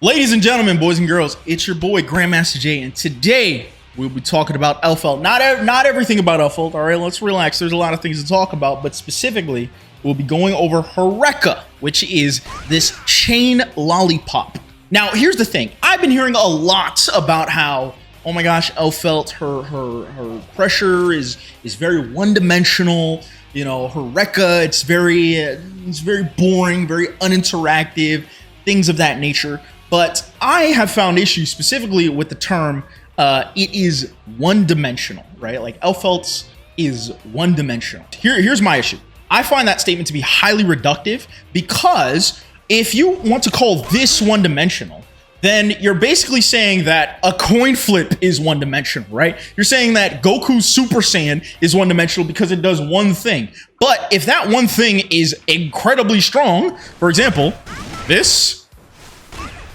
Ladies and gentlemen, boys and girls, it's your boy GrandmastaJ, and today we'll be talking about Elphelt. Not everything about Elphelt, all right? Let's relax. There's a lot of things to talk about, but specifically, we'll be going over Hereka, which is this chain lollipop. Now, here's the thing. I've been hearing a lot about how, oh my gosh, Elphelt, her pressure is very one-dimensional. You know, Hereka, it's very boring, very uninteractive, things of that nature. But I have found issues specifically with the term, it is one-dimensional, right? Like Elphelt is one-dimensional. Here's my issue. I find that statement to be highly reductive because if you want to call this one-dimensional, then you're basically saying that a coin flip is one-dimensional, right? You're saying that Goku's Super Saiyan is one-dimensional because it does one thing. But if that one thing is incredibly strong, for example, this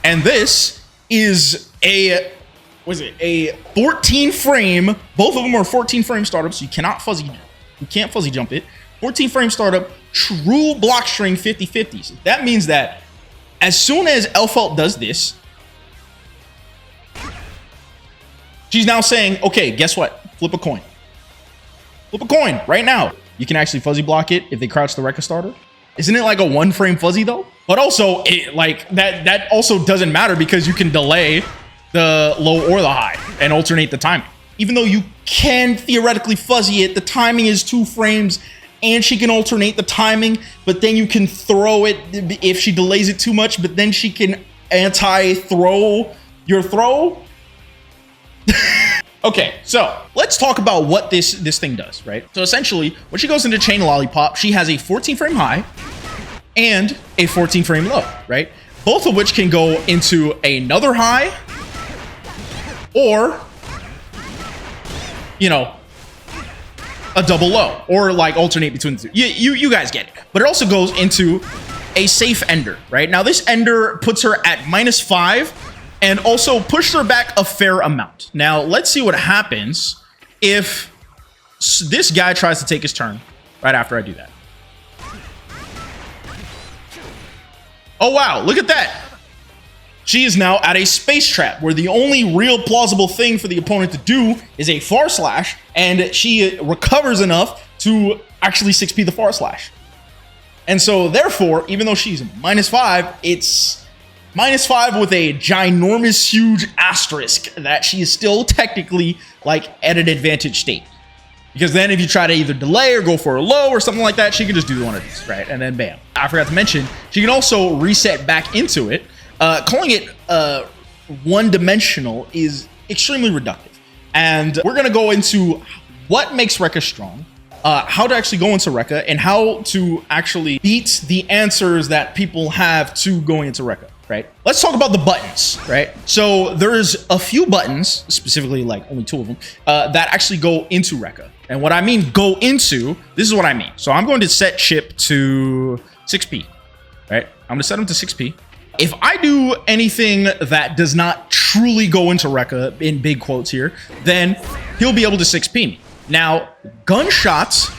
and this is a 14 frame, both of them are 14 frame startups, so you can't fuzzy jump it. 14 frame startup, true block string 50-50s. That means that as soon as Elphelt does this, she's now saying, okay, guess what? Flip a coin. Flip a coin right now. You can actually fuzzy block it if they crouch the Rekka starter. Isn't it like a one frame fuzzy though? But also, that also doesn't matter because you can delay the low or the high and alternate the timing. Even though you can theoretically fuzzy it, the timing is 2 frames and she can alternate the timing, but then you can throw it if she delays it too much, but then she can anti-throw your throw. Okay, so let's talk about what this thing does, right? So essentially, when she goes into chain lollipop, she has a 14 frame high and a 14 frame low, right? Both of which can go into another high or, you know, a double low or like alternate between the two. You guys get it. But it also goes into a safe ender, right? Now this ender puts her at -5 and also pushed her back a fair amount. Now, let's see what happens if this guy tries to take his turn right after I do that. Oh, wow, look at that. She is now at a space trap where the only real plausible thing for the opponent to do is a far slash, and she recovers enough to actually 6p the far slash. And so, therefore, even though she's -5, it's -5 with a ginormous, huge asterisk that she is still technically like at an advantage state. Because then if you try to either delay or go for a low or something like that, she can just do one of these, right? And then bam. I forgot to mention, she can also reset back into it. Calling it one-dimensional is extremely reductive. And we're going to go into what makes Rekka strong, how to actually go into Rekka, and how to actually beat the answers that people have to going into Rekka. Right? Let's talk about the buttons, right? So there's a few buttons, specifically like only 2 of them, that actually go into Rekka. And what I mean go into, this is what I mean. So I'm going to set chip to 6p, right? I'm going to set him to 6p. If I do anything that does not truly go into Rekka, in big quotes here, then he'll be able to 6p me. Now, gunshots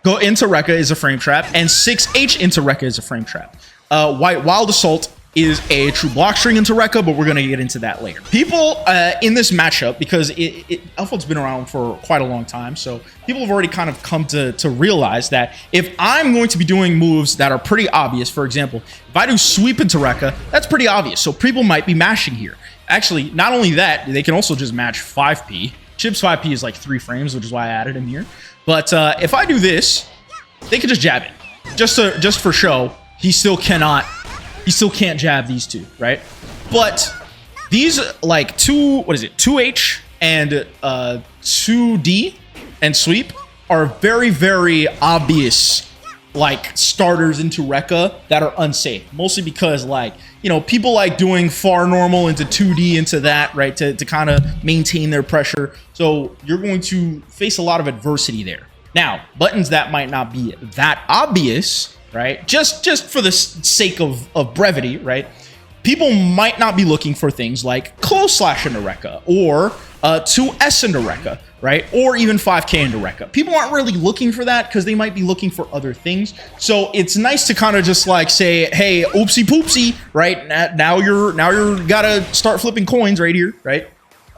go into Rekka is a frame trap, and 6H into Rekka is a frame trap. Wild Assault is a true block string into Rekka, but we're going to get into that later. People in this matchup, because Elphelt's been around for quite a long time, so people have already kind of come to realize that if I'm going to be doing moves that are pretty obvious, for example, if I do sweep into Rekka, that's pretty obvious, so people might be mashing here. Actually, not only that, they can also just match 5p. Chip's 5p is like 3 frames, which is why I added him here. But if I do this, they can just jab it. Just for show, he still can't jab these two, right? But these like 2H and 2D and sweep are very, very obvious like starters into Rekka that are unsafe. Mostly because like, you know, people like doing far normal into 2D into that, right? To kind of maintain their pressure. So you're going to face a lot of adversity there. Now, buttons that might not be that obvious, right? Just for the sake of brevity, right? People might not be looking for things like close slash into Rekka or 2S into Rekka, right? Or even 5K into Rekka. People aren't really looking for that because they might be looking for other things. So it's nice to kind of just like say, hey, oopsie poopsie, right? Now you're gotta start flipping coins right here, right?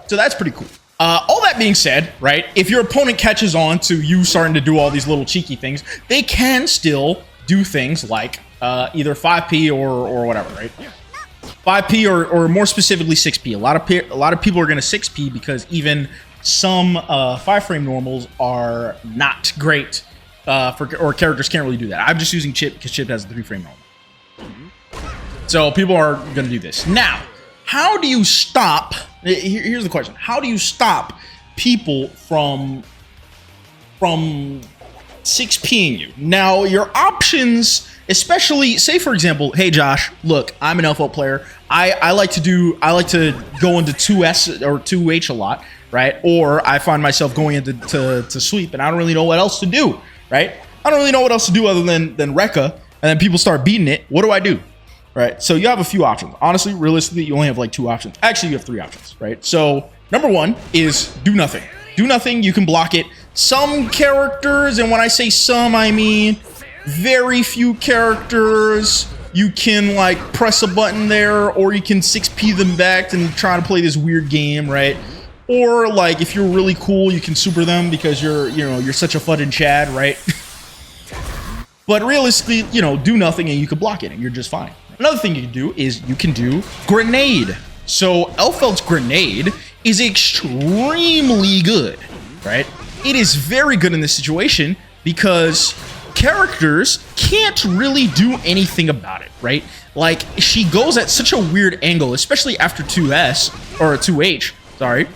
So that's pretty cool. All that being said, right? If your opponent catches on to you starting to do all these little cheeky things, they can still do things like either 5P or whatever, right? 5P or more specifically 6P. A lot of people are going to 6P because even some 5-frame normals are not great or characters can't really do that. I'm just using Chip because Chip has a 3-frame normal. So people are going to do this. Now, how do you stop? Here's the question. How do you stop people from 6Ping you? Now, your options, especially, say for example, hey Josh, look, I'm an Elphelt player. I like to go into 2S or 2H a lot, right? Or I find myself going into to sweep, and I don't really know what else to do, right? I don't really know what else to do other than Rekka, and then people start beating it. What do I do? Right? So you have a few options. Honestly, realistically, you only have like 2 options. Actually, you have 3 options, right? So number 1 is do nothing. Do nothing. You can block it. Some characters, and when I say some, I mean very few characters, you can like press a button there, or you can 6P them back and try to play this weird game, right? Or like if you're really cool, you can super them because you're such a fudging Chad, right? But realistically, do nothing and you can block it and you're just fine. Another thing you can do is you can do grenade. So Elphelt's grenade is extremely good, right? It is very good in this situation because characters can't really do anything about it, right? Like, she goes at such a weird angle, especially after 2S, or 2H, sorry.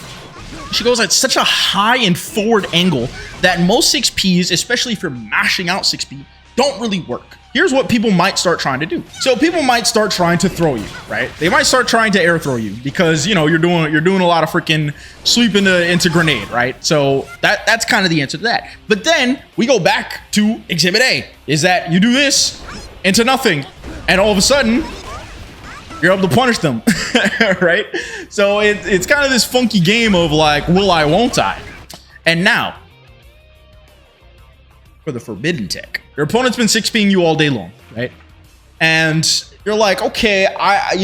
She goes at such a high and forward angle that most 6Ps, especially if you're mashing out 6P, don't really work. Here's what people might start trying to do. So people might start trying to throw you, right? They might start trying to air throw you because you're doing a lot of freaking sweep into grenade, right? So that's kind of the answer to that. But then we go back to Exhibit A, is that you do this into nothing, and all of a sudden you're able to punish them, right? So it's kind of this funky game of like, will I, won't I? And now for the forbidden tech. Your opponent's been 6Ping you all day long, right? And you're like, okay, I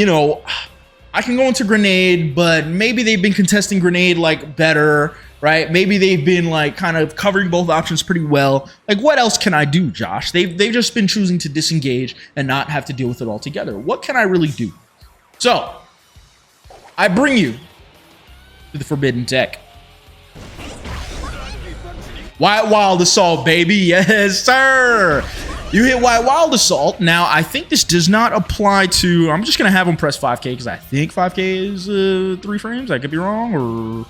can go into grenade, but maybe they've been contesting grenade like better, right? Maybe they've been like kind of covering both options pretty well. Like, what else can I do, Josh? They've just been choosing to disengage and not have to deal with it altogether. What can I really do? So I bring you to the forbidden tech. White Wild Assault, baby. Yes, sir. You hit White Wild Assault. Now, I think this does not apply to... I'm just going to have him press 5K because I think 5K is 3 frames. I could be wrong. Or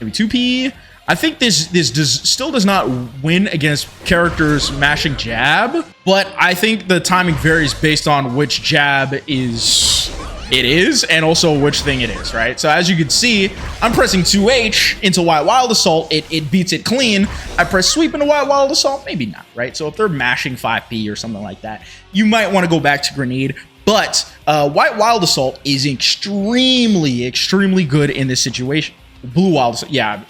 maybe 2P. I think this still does not win against characters mashing jab. But I think the timing varies based on which jab it is, and also which thing it is, right? So as you can see, I'm pressing 2H into White Wild Assault. It beats it clean. I press sweep into White Wild Assault, maybe not, right? So if they're mashing 5P or something like that, you might want to go back to grenade. But White Wild Assault is extremely, extremely good in this situation. Blue Wild Assault, yeah.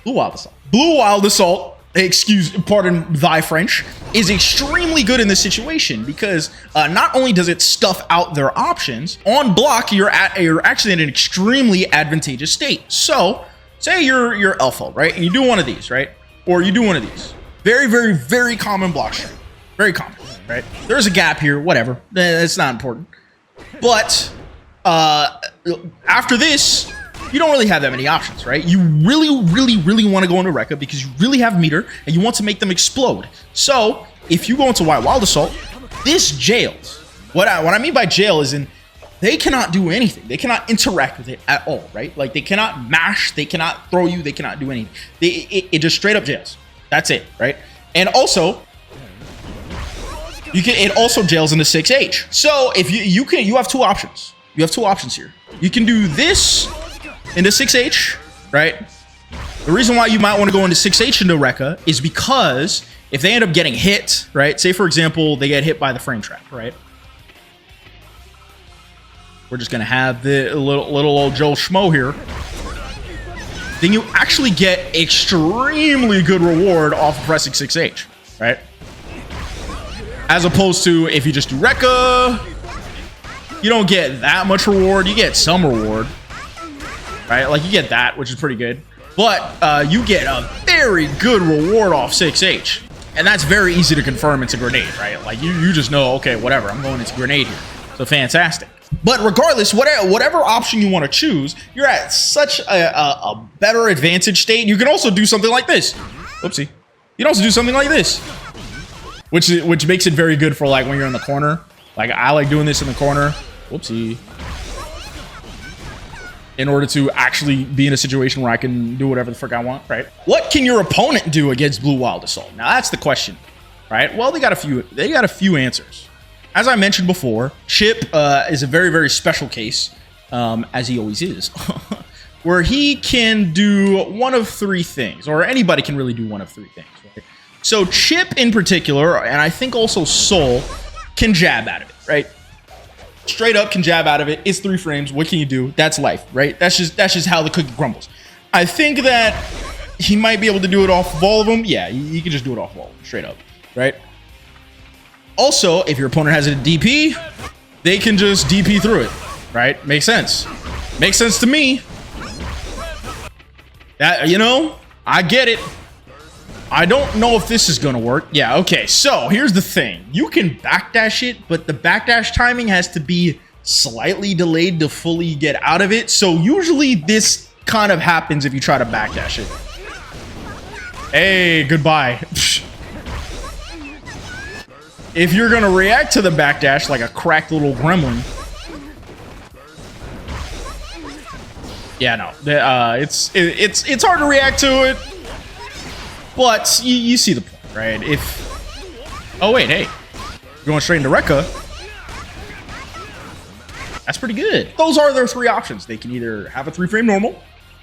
Blue Wild Assault. Blue Wild Assault, pardon thy French, is extremely good in this situation because not only does it stuff out their options, on block you're actually in an extremely advantageous state. So say you're Elphelt, right? And you do one of these, right? Or you do one of these. Very, very, very common block string. Very common, right? There's a gap here, whatever. It's not important. But after this, you don't really have that many options, right? You really, really, really want to go into Rekka because you really have meter and you want to make them explode. So if you go into White Wild Assault, this jails. What I mean by jail is they cannot do anything. They cannot interact with it at all, right? Like they cannot mash, they cannot throw you, they cannot do anything. It just straight up jails. That's it, right? And also, it also jails into 6H. So if you have 2 options. You have 2 options here. You can do this into 6H, right? The reason why you might want to go into 6H into Rekka is because if they end up getting hit, right? Say, for example, they get hit by the frame trap, right? We're just gonna have the little old Joe Schmo here. Then you actually get extremely good reward off of pressing 6H, right? As opposed to if you just do Rekka, you don't get that much reward. You get some reward, right? Like you get that, which is pretty good. But you get a very good reward off 6H. And that's very easy to confirm it's a grenade, right? Like you just know, okay, whatever, I'm going into grenade here. So fantastic. But regardless, whatever option you want to choose, you're at such a better advantage state. You can also do something like this. Oopsie. You can also do something like this, which makes it very good for like when you're in the corner. Like I like doing this in the corner. Whoopsie. In order to actually be in a situation where I can do whatever the frick I want, right? What can your opponent do against Blue Wild Assault? Now that's the question, right? Well, they got a few answers. As I mentioned before, Chip is a very, very special case, as he always is, where he can do one of three things, or anybody can really do one of three things, right? So Chip in particular, and I think also Soul, can jab out of it, right? Straight up can jab out of it. It's 3 frames. What can you do? That's life, right? That's just how the cookie crumbles. I think that he might be able to do it off of all of them. Yeah, he can just do it off of all of them, straight up, right? Also, if your opponent has a DP, they can just DP through it, right? Makes sense. Makes sense to me. That, you know, I get it. I don't know if this is going to work. Yeah, okay. So here's the thing. You can backdash it, but the backdash timing has to be slightly delayed to fully get out of it. So usually this kind of happens if you try to backdash it. Hey, goodbye. If you're going to react to the backdash like a cracked little gremlin. Yeah, no. It's hard to react to it. But you see the point, right? If... Oh, wait, hey. You're going straight into Rekka. That's pretty good. Those are their 3 options. They can either have a 3-frame normal,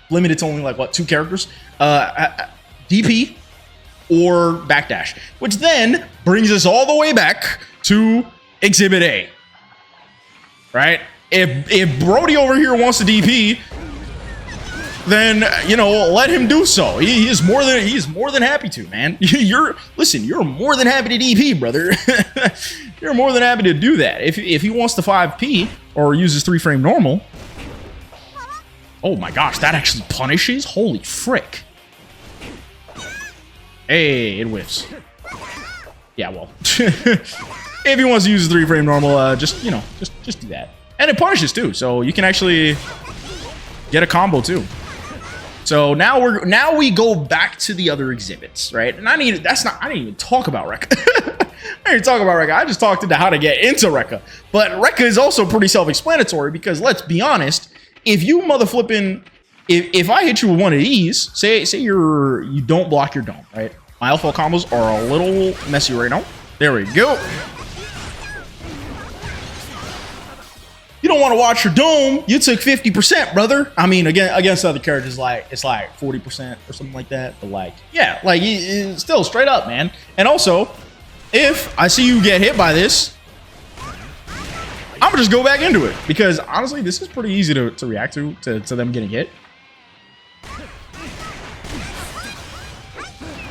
limited to only, like, what, 2 characters, DP, or backdash. Which then brings us all the way back to Exhibit A. Right? If Brody over here wants to DP... then, you know, let him do so. He is more than happy to, man. Listen, you're more than happy to DP, brother. You're more than happy to do that. If he wants to 5P or uses 3-frame normal. Oh my gosh, that actually punishes? Holy frick. Hey, it whiffs. Yeah, well. If he wants to use 3-frame normal, just do that. And it punishes too, so you can actually get a combo too. So now we go back to the other exhibits, right? And I didn't even talk about Rekka. I didn't talk about Rekka. I just talked into how to get into Rekka. But Rekka is also pretty self-explanatory because let's be honest, if you motherflipping, if I hit you with one of these, say you don't block your dome, right? My Elphelt combos are a little messy right now. There we go. You don't want to watch your dome. You took 50%, brother. I mean, again, against other characters, it's like 40% or something like that. But like, yeah, like still straight up, man. And also, if I see you get hit by this, I'm gonna just go back into it because honestly, this is pretty easy to react to them getting hit.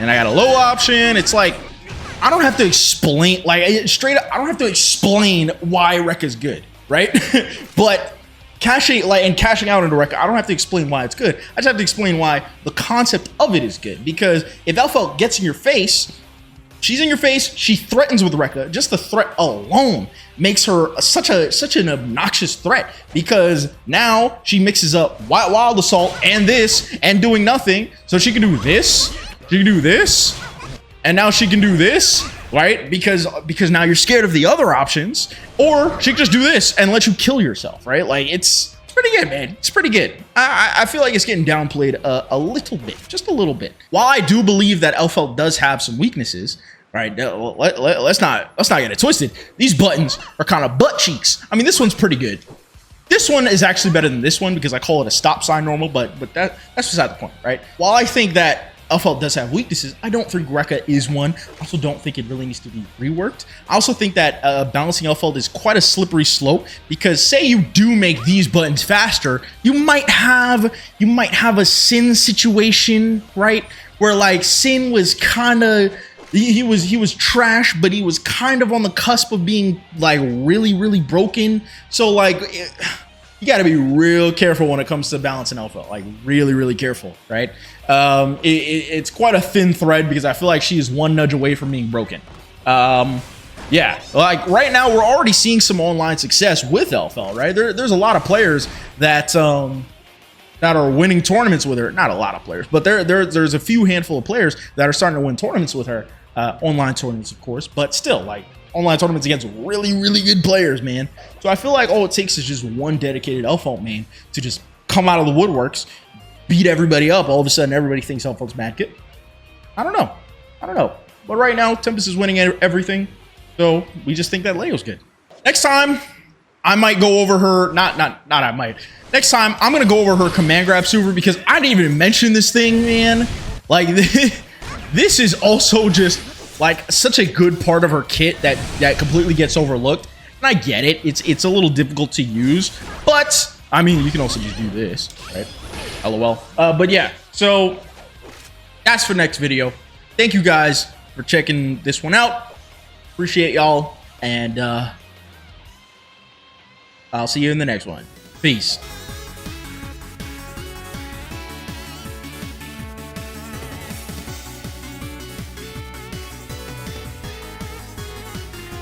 And I got a low option. It's like I don't have to explain, like straight up, I don't have to explain why Rekka is good. Right? But cashing out into Rekka, I don't have to explain why it's good. I just have to explain why the concept of it is good. Because if Elphelt gets in your face, she's in your face, she threatens with Rekka. Just the threat alone makes her such an obnoxious threat. Because now she mixes up Wild Assault and this and doing nothing. So she can do this, she can do this, and now she can do this. Right? Because now you're scared of the other options, or she can just do this and let you kill yourself, right? Like it's pretty good, man. It's pretty good. I feel like it's getting downplayed a little bit, just a little bit. While I do believe that Elphelt does have some weaknesses, right? Let's not get it twisted. These buttons are kind of butt cheeks. I mean, this one's pretty good. This one is actually better than this one because I call it a stop sign normal, but that's beside the point, right? While I think that Elphelt does have weaknesses. I don't think Rekka is one. I also don't think it really needs to be reworked. I also think that balancing Elphelt is quite a slippery slope, because say you do make these buttons faster, you might have a Sin situation, right? Where like Sin was kind of he was trash, but he was kind of on the cusp of being like really broken. So like you got to be real careful when it comes to balancing Elphelt, like really careful, right? It's quite a thin thread, because I feel like she is one nudge away from being broken. Yeah, like right now we're already seeing some online success with Elphelt, right? There's a lot of players that are winning tournaments with her. Not a lot of players, but there's a few handful of players that are starting to win tournaments with her. Online tournaments, of course, but still, like online tournaments against really good players, man. So I feel like all it takes is just one dedicated Elphelt main to just come out of the woodworks, beat everybody up. All of a sudden, everybody thinks Elphelt's mad good. I don't know. But right now, Tempest is winning everything, so we just think that Leo's good. Next time, I might go over her. Not I might. Next time, I'm gonna go over her command grab super, because I didn't even mention this thing, man. Like this is also just like such a good part of her kit that completely gets overlooked. And I get it. It's a little difficult to use, but I mean, you can also just do this, right? LOL. But yeah, so that's for next video. Thank you guys for checking this one out. Appreciate y'all, and I'll see you in the next one. Peace.